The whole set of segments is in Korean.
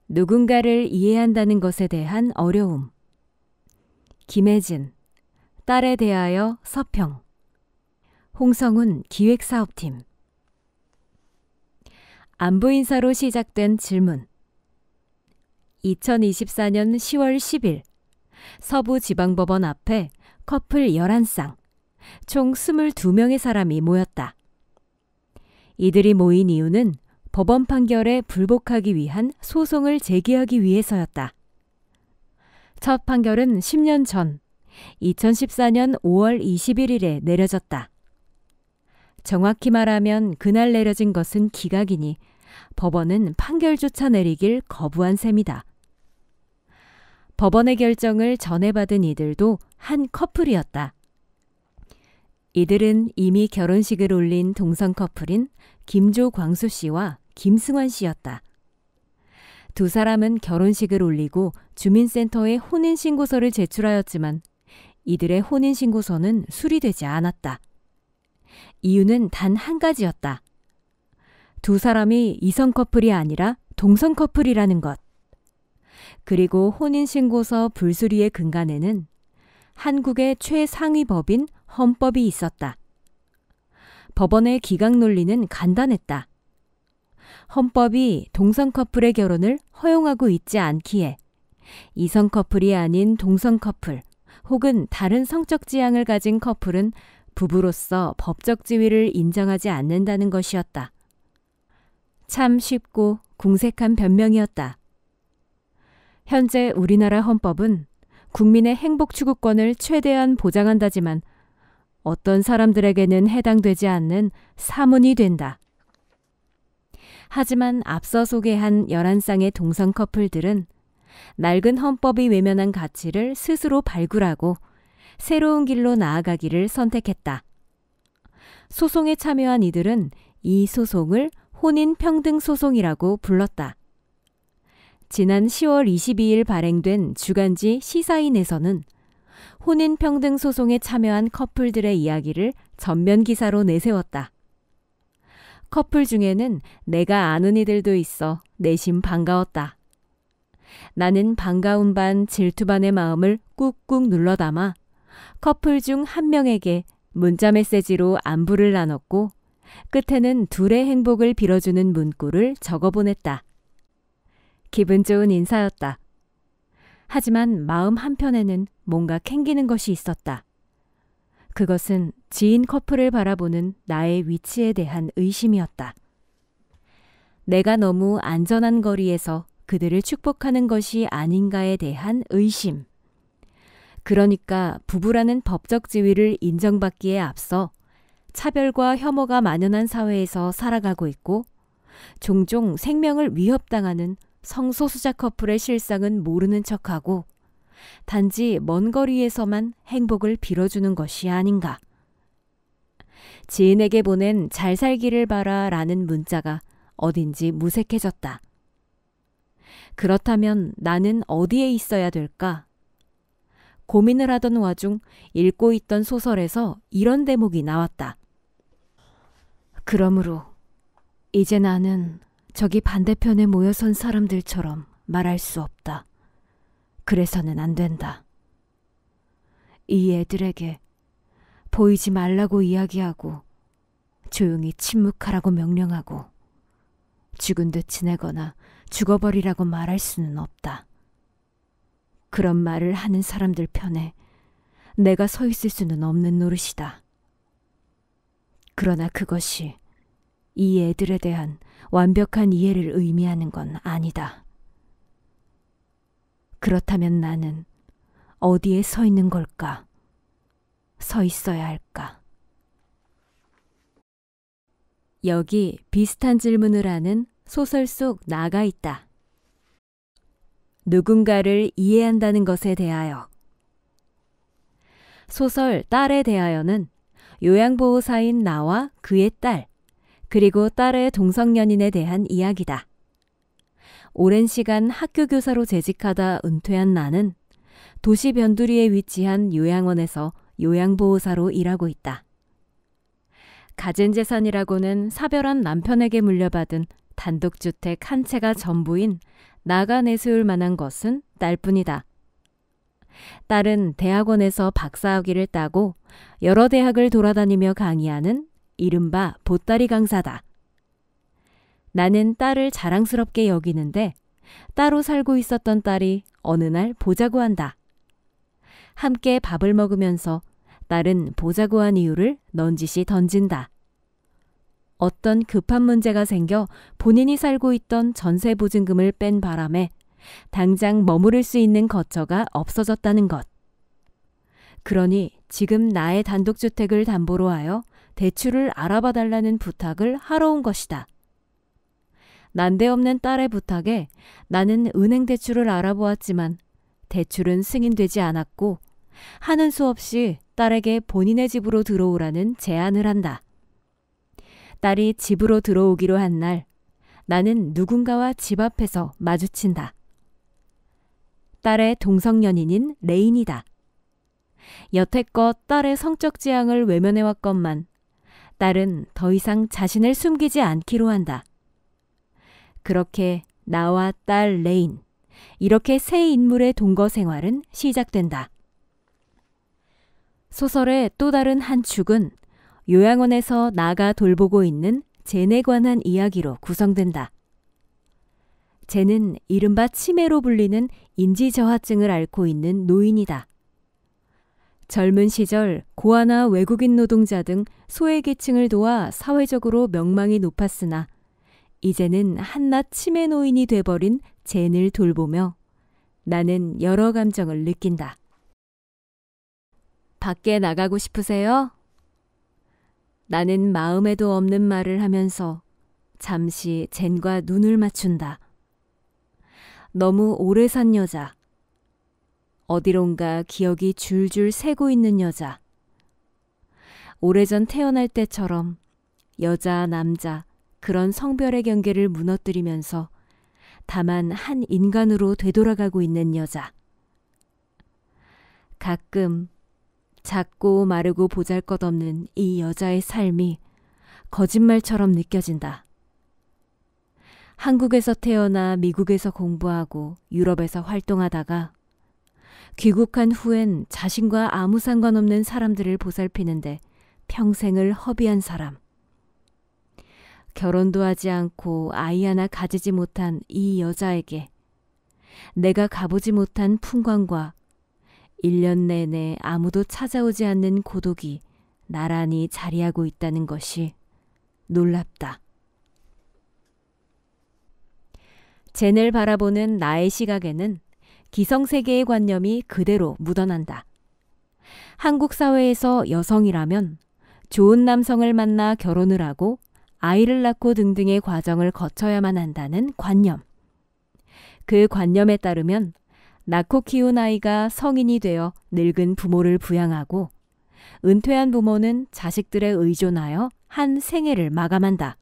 누군가를 이해한다는 것에 대한 어려움. 김혜진, 딸에 대하여 서평. 홍성훈 기획사업팀. 안부 인사로 시작된 질문. 2024년 10월 10일 서부지방법원 앞에 커플 11쌍, 총 22명의 사람이 모였다. 이들이 모인 이유는 법원 판결에 불복하기 위한 소송을 제기하기 위해서였다. 첫 판결은 10년 전 2014년 5월 21일에 내려졌다. 정확히 말하면 그날 내려진 것은 기각이니 법원은 판결조차 내리길 거부한 셈이다. 법원의 결정을 전해받은 이들도 한 커플이었다. 이들은 이미 결혼식을 올린 동성 커플인 김조광수 씨와 김승환 씨였다. 두 사람은 결혼식을 올리고 주민센터에 혼인신고서를 제출하였지만 이들의 혼인신고서는 수리되지 않았다. 이유는 단 한 가지였다. 두 사람이 이성 커플이 아니라 동성 커플이라는 것. 그리고 혼인신고서 불수리의 근간에는 한국의 최상위 법인 헌법이 있었다. 법원의 기각 논리는 간단했다. 헌법이 동성 커플의 결혼을 허용하고 있지 않기에 이성 커플이 아닌 동성 커플 혹은 다른 성적 지향을 가진 커플은 부부로서 법적 지위를 인정하지 않는다는 것이었다. 참 쉽고 궁색한 변명이었다. 현재 우리나라 헌법은 국민의 행복 추구권을 최대한 보장한다지만 어떤 사람들에게는 해당되지 않는 사문이 된다. 하지만 앞서 소개한 11쌍의 동성 커플들은 낡은 헌법이 외면한 가치를 스스로 발굴하고 새로운 길로 나아가기를 선택했다. 소송에 참여한 이들은 이 소송을 혼인평등소송이라고 불렀다. 지난 10월 22일 발행된 주간지 시사인에서는 혼인평등소송에 참여한 커플들의 이야기를 전면 기사로 내세웠다. 커플 중에는 내가 아는 이들도 있어 내심 반가웠다. 나는 반가운 반 질투 반의 마음을 꾹꾹 눌러 담아 커플 중 한 명에게 문자 메시지로 안부를 나눴고 끝에는 둘의 행복을 빌어주는 문구를 적어보냈다. 기분 좋은 인사였다. 하지만 마음 한편에는 뭔가 캥기는 것이 있었다. 그것은 지인 커플을 바라보는 나의 위치에 대한 의심이었다. 내가 너무 안전한 거리에서 그들을 축복하는 것이 아닌가에 대한 의심. 그러니까 부부라는 법적 지위를 인정받기에 앞서 차별과 혐오가 만연한 사회에서 살아가고 있고 종종 생명을 위협당하는 성소수자 커플의 실상은 모르는 척하고 단지 먼 거리에서만 행복을 빌어주는 것이 아닌가. 지인에게 보낸 잘 살기를 바라 라는 문자가 어딘지 무색해졌다. 그렇다면 나는 어디에 있어야 될까? 고민을 하던 와중 읽고 있던 소설에서 이런 대목이 나왔다. 그러므로 이제 나는 저기 반대편에 모여선 사람들처럼 말할 수 없다. 그래서는 안 된다. 이 애들에게 보이지 말라고 이야기하고 조용히 침묵하라고 명령하고 죽은 듯 지내거나 죽어버리라고 말할 수는 없다. 그런 말을 하는 사람들 편에 내가 서 있을 수는 없는 노릇이다. 그러나 그것이 이 애들에 대한 완벽한 이해를 의미하는 건 아니다. 그렇다면 나는 어디에 서 있는 걸까? 서 있어야 할까? 여기 비슷한 질문을 하는 소설 속 나가 있다. 누군가를 이해한다는 것에 대하여. 소설 딸에 대하여는 요양보호사인 나와 그의 딸, 그리고 딸의 동성연인에 대한 이야기다. 오랜 시간 학교 교사로 재직하다 은퇴한 나는 도시 변두리에 위치한 요양원에서 요양보호사로 일하고 있다. 가진 재산이라고는 사별한 남편에게 물려받은 단독주택 한 채가 전부인 나가 내세울 만한 것은 딸뿐이다. 딸은 대학원에서 박사학위를 따고 여러 대학을 돌아다니며 강의하는 이른바 보따리 강사다. 나는 딸을 자랑스럽게 여기는데 따로 살고 있었던 딸이 어느 날 보자고 한다. 함께 밥을 먹으면서 딸은 보자고 한 이유를 넌지시 던진다. 어떤 급한 문제가 생겨 본인이 살고 있던 전세보증금을 뺀 바람에 당장 머무를 수 있는 거처가 없어졌다는 것. 그러니 지금 나의 단독주택을 담보로 하여 대출을 알아봐 달라는 부탁을 하러 온 것이다. 난데없는 딸의 부탁에 나는 은행 대출을 알아보았지만 대출은 승인되지 않았고 하는 수 없이 딸에게 본인의 집으로 들어오라는 제안을 한다. 딸이 집으로 들어오기로 한 날 나는 누군가와 집 앞에서 마주친다. 딸의 동성연인인 레인이다. 여태껏 딸의 성적 지향을 외면해왔건만 딸은 더 이상 자신을 숨기지 않기로 한다. 그렇게 나와 딸 레인, 이렇게 세 인물의 동거 생활은 시작된다. 소설의 또 다른 한 축은 요양원에서 나가 돌보고 있는 젠에 관한 이야기로 구성된다. 젠은 이른바 치매로 불리는 인지저하증을 앓고 있는 노인이다. 젊은 시절 고아나 외국인 노동자 등 소외계층을 도와 사회적으로 명망이 높았으나 이제는 한낱 치매 노인이 돼버린 젠을 돌보며 나는 여러 감정을 느낀다. 밖에 나가고 싶으세요? 나는 마음에도 없는 말을 하면서 잠시 젠과 눈을 맞춘다. 너무 오래 산 여자. 어디론가 기억이 줄줄 새고 있는 여자. 오래전 태어날 때처럼 여자, 남자, 그런 성별의 경계를 무너뜨리면서 다만 한 인간으로 되돌아가고 있는 여자. 가끔 작고 마르고 보잘것없는 이 여자의 삶이 거짓말처럼 느껴진다. 한국에서 태어나 미국에서 공부하고 유럽에서 활동하다가 귀국한 후엔 자신과 아무 상관없는 사람들을 보살피는데 평생을 허비한 사람. 결혼도 하지 않고 아이 하나 가지지 못한 이 여자에게 내가 가보지 못한 풍광과 1년 내내 아무도 찾아오지 않는 고독이 나란히 자리하고 있다는 것이 놀랍다. 젠을 바라보는 나의 시각에는 기성세계의 관념이 그대로 묻어난다. 한국 사회에서 여성이라면 좋은 남성을 만나 결혼을 하고 아이를 낳고 등등의 과정을 거쳐야만 한다는 관념. 그 관념에 따르면 낳고 키운 아이가 성인이 되어 늙은 부모를 부양하고 은퇴한 부모는 자식들에 의존하여 한 생애를 마감한다.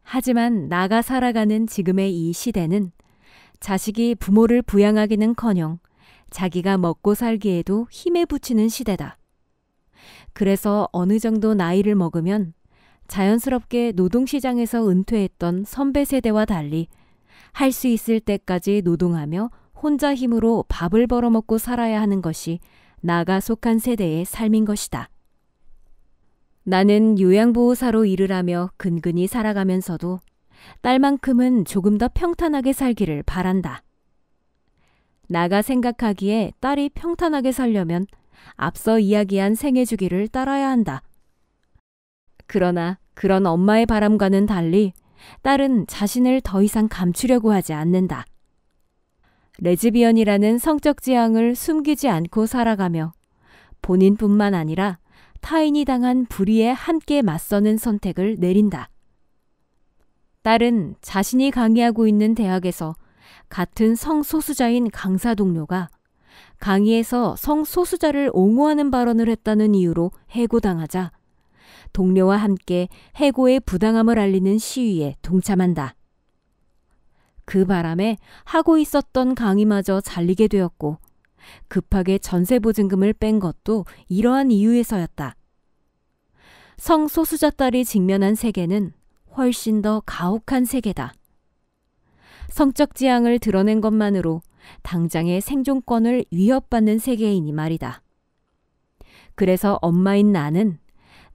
하지만 나가 살아가는 지금의 이 시대는 자식이 부모를 부양하기는커녕 자기가 먹고 살기에도 힘에 부치는 시대다. 그래서 어느 정도 나이를 먹으면 자연스럽게 노동시장에서 은퇴했던 선배 세대와 달리 할 수 있을 때까지 노동하며 혼자 힘으로 밥을 벌어먹고 살아야 하는 것이 나가 속한 세대의 삶인 것이다. 나는 요양보호사로 일을 하며 근근히 살아가면서도 딸만큼은 조금 더 평탄하게 살기를 바란다. 나가 생각하기에 딸이 평탄하게 살려면 앞서 이야기한 생애 주기를 따라야 한다. 그러나 그런 엄마의 바람과는 달리 딸은 자신을 더 이상 감추려고 하지 않는다. 레즈비언이라는 성적 지향을 숨기지 않고 살아가며 본인뿐만 아니라 타인이 당한 불의에 함께 맞서는 선택을 내린다. 딸은 자신이 강의하고 있는 대학에서 같은 성소수자인 강사 동료가 강의에서 성소수자를 옹호하는 발언을 했다는 이유로 해고당하자 동료와 함께 해고의 부당함을 알리는 시위에 동참한다. 그 바람에 하고 있었던 강의마저 잘리게 되었고 급하게 전세보증금을 뺀 것도 이러한 이유에서였다. 성소수자 딸이 직면한 세계는 훨씬 더 가혹한 세계다. 성적 지향을 드러낸 것만으로 당장의 생존권을 위협받는 세계이니 말이다. 그래서 엄마인 나는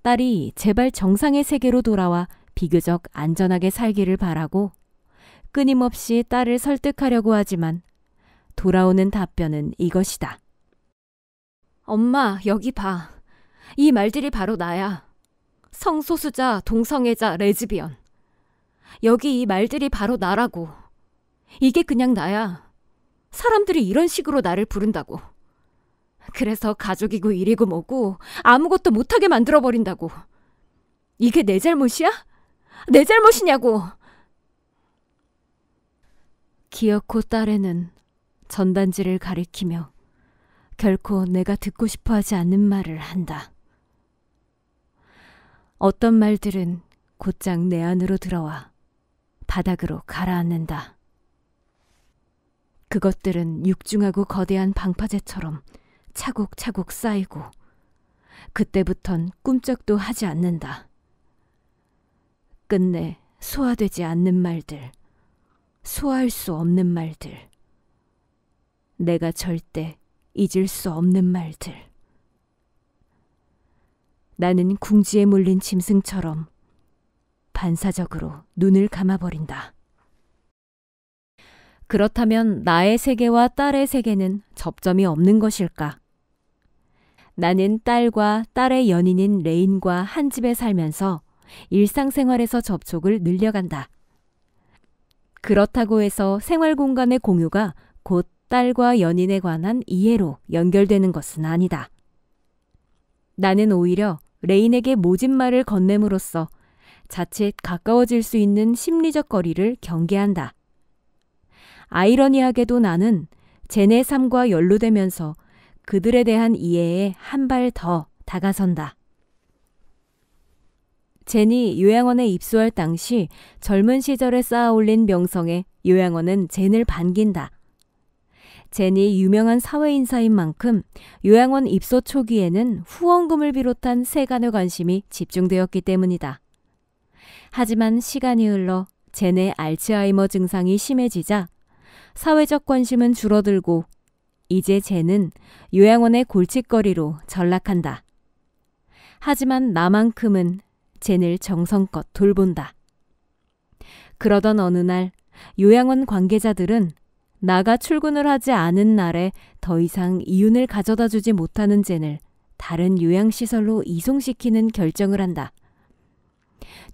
딸이 제발 정상의 세계로 돌아와 비교적 안전하게 살기를 바라고 끊임없이 딸을 설득하려고 하지만 돌아오는 답변은 이것이다. 엄마, 여기 봐. 이 말들이 바로 나야. 성소수자, 동성애자, 레즈비언. 여기 이 말들이 바로 나라고. 이게 그냥 나야. 사람들이 이런 식으로 나를 부른다고. 그래서 가족이고 일이고 뭐고 아무것도 못하게 만들어버린다고. 이게 내 잘못이야? 내 잘못이냐고. 기어코 딸에는 전단지를 가리키며 결코 내가 듣고 싶어 하지 않는 말을 한다. 어떤 말들은 곧장 내 안으로 들어와 바닥으로 가라앉는다. 그것들은 육중하고 거대한 방파제처럼 차곡차곡 쌓이고 그때부턴 꿈쩍도 하지 않는다. 끝내 소화되지 않는 말들, 소화할 수 없는 말들, 내가 절대 잊을 수 없는 말들. 나는 궁지에 몰린 짐승처럼 반사적으로 눈을 감아버린다. 그렇다면 나의 세계와 딸의 세계는 접점이 없는 것일까? 나는 딸과 딸의 연인인 레인과 한 집에 살면서 일상생활에서 접촉을 늘려간다. 그렇다고 해서 생활 공간의 공유가 곧 딸과 연인에 관한 이해로 연결되는 것은 아니다. 나는 오히려 레인에게 모진 말을 건넴으로써 자칫 가까워질 수 있는 심리적 거리를 경계한다. 아이러니하게도 나는 젠의 삶과 연루되면서 그들에 대한 이해에 한 발 더 다가선다. 젠이 요양원에 입소할 당시 젊은 시절에 쌓아올린 명성에 요양원은 젠을 반긴다. 젠이 유명한 사회인사인 만큼 요양원 입소 초기에는 후원금을 비롯한 세간의 관심이 집중되었기 때문이다. 하지만 시간이 흘러 젠의 알츠하이머 증상이 심해지자 사회적 관심은 줄어들고 이제 젠은 요양원의 골칫거리로 전락한다. 하지만 나만큼은 젠을 정성껏 돌본다. 그러던 어느 날 요양원 관계자들은 나가 출근을 하지 않은 날에 더 이상 이윤을 가져다 주지 못하는 젠을 다른 요양시설로 이송시키는 결정을 한다.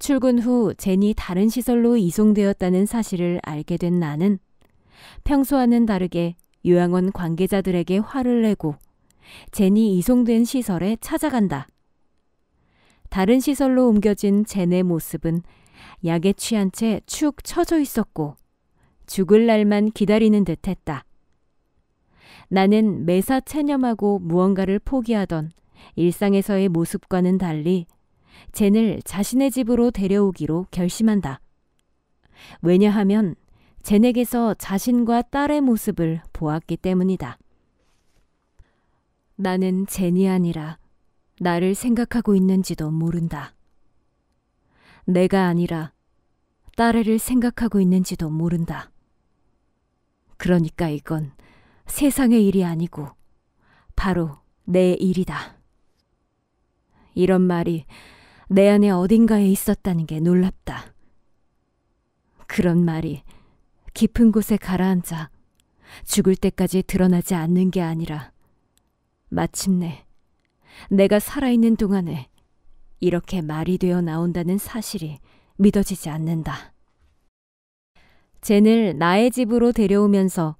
출근 후 젠이 다른 시설로 이송되었다는 사실을 알게 된 나는 평소와는 다르게 요양원 관계자들에게 화를 내고 젠이 이송된 시설에 찾아간다. 다른 시설로 옮겨진 젠의 모습은 약에 취한 채 축 처져 있었고 죽을 날만 기다리는 듯 했다. 나는 매사 체념하고 무언가를 포기하던 일상에서의 모습과는 달리 젠을 자신의 집으로 데려오기로 결심한다. 왜냐하면 젠에게서 자신과 딸의 모습을 보았기 때문이다. 나는 젠이 아니라 나를 생각하고 있는지도 모른다. 내가 아니라 딸애를 생각하고 있는지도 모른다. 그러니까 이건 세상의 일이 아니고 바로 내 일이다. 이런 말이 내 안에 어딘가에 있었다는 게 놀랍다. 그런 말이 깊은 곳에 가라앉아 죽을 때까지 드러나지 않는 게 아니라 마침내 내가 살아있는 동안에 이렇게 말이 되어 나온다는 사실이 믿어지지 않는다. 젠을 나의 집으로 데려오면서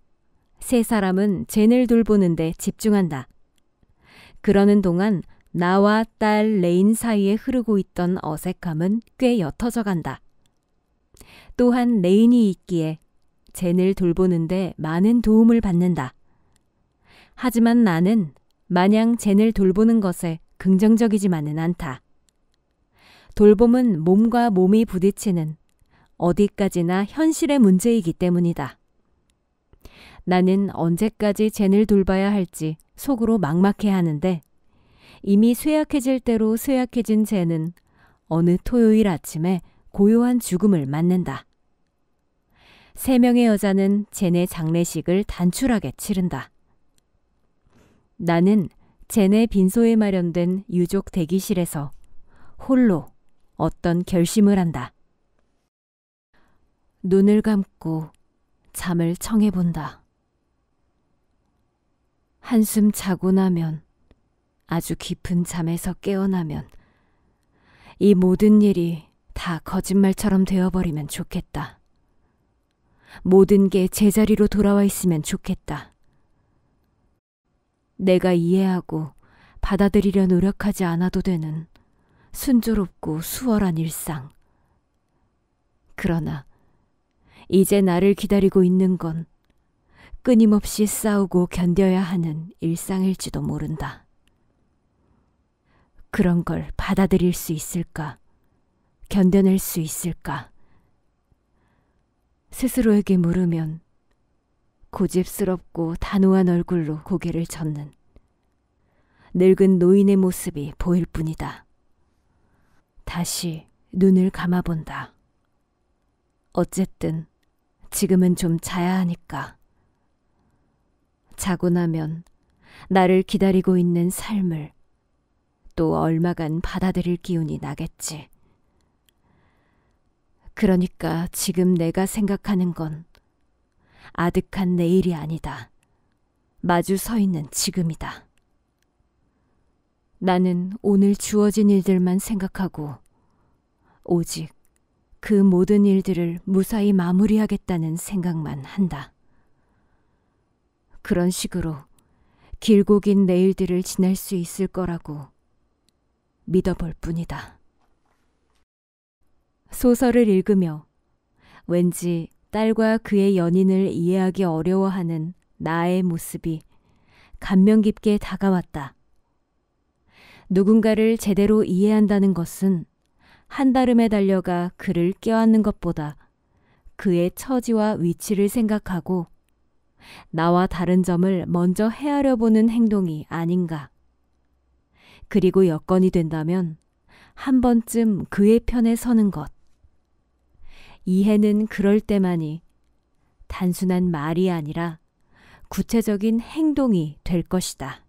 세 사람은 젠을 돌보는데 집중한다. 그러는 동안 나와 딸 레인 사이에 흐르고 있던 어색함은 꽤 옅어져 간다. 또한 레인이 있기에 젠을 돌보는데 많은 도움을 받는다. 하지만 나는 마냥 젠을 돌보는 것에 긍정적이지만은 않다. 돌봄은 몸과 몸이 부딪히는 어디까지나 현실의 문제이기 때문이다. 나는 언제까지 젠을 돌봐야 할지 속으로 막막해하는데 이미 쇠약해질 대로 쇠약해진 젠은 어느 토요일 아침에 고요한 죽음을 맞는다. 3명의 여자는 제네 장례식을 단출하게 치른다. 나는 제네 빈소에 마련된 유족 대기실에서 홀로 어떤 결심을 한다. 눈을 감고 잠을 청해본다. 한숨 자고 나면, 아주 깊은 잠에서 깨어나면 이 모든 일이 다 거짓말처럼 되어버리면 좋겠다. 모든 게 제자리로 돌아와 있으면 좋겠다. 내가 이해하고 받아들이려 노력하지 않아도 되는 순조롭고 수월한 일상. 그러나 이제 나를 기다리고 있는 건 끊임없이 싸우고 견뎌야 하는 일상일지도 모른다. 그런 걸 받아들일 수 있을까? 견뎌낼 수 있을까? 스스로에게 물으면 고집스럽고 단호한 얼굴로 고개를 젓는 늙은 노인의 모습이 보일 뿐이다. 다시 눈을 감아본다. 어쨌든 지금은 좀 자야 하니까. 자고 나면 나를 기다리고 있는 삶을 또 얼마간 받아들일 기운이 나겠지. 그러니까 지금 내가 생각하는 건 아득한 내일이 아니다. 마주 서 있는 지금이다. 나는 오늘 주어진 일들만 생각하고 오직 그 모든 일들을 무사히 마무리하겠다는 생각만 한다. 그런 식으로 길고 긴 내일들을 지날 수 있을 거라고 믿어볼 뿐이다. 소설을 읽으며 왠지 딸과 그의 연인을 이해하기 어려워하는 나의 모습이 감명 깊게 다가왔다. 누군가를 제대로 이해한다는 것은 한달음에 달려가 그를 껴안는 것보다 그의 처지와 위치를 생각하고 나와 다른 점을 먼저 헤아려 보는 행동이 아닌가. 그리고 여건이 된다면 한 번쯤 그의 편에 서는 것. 이해는 그럴 때만이 단순한 말이 아니라 구체적인 행동이 될 것이다.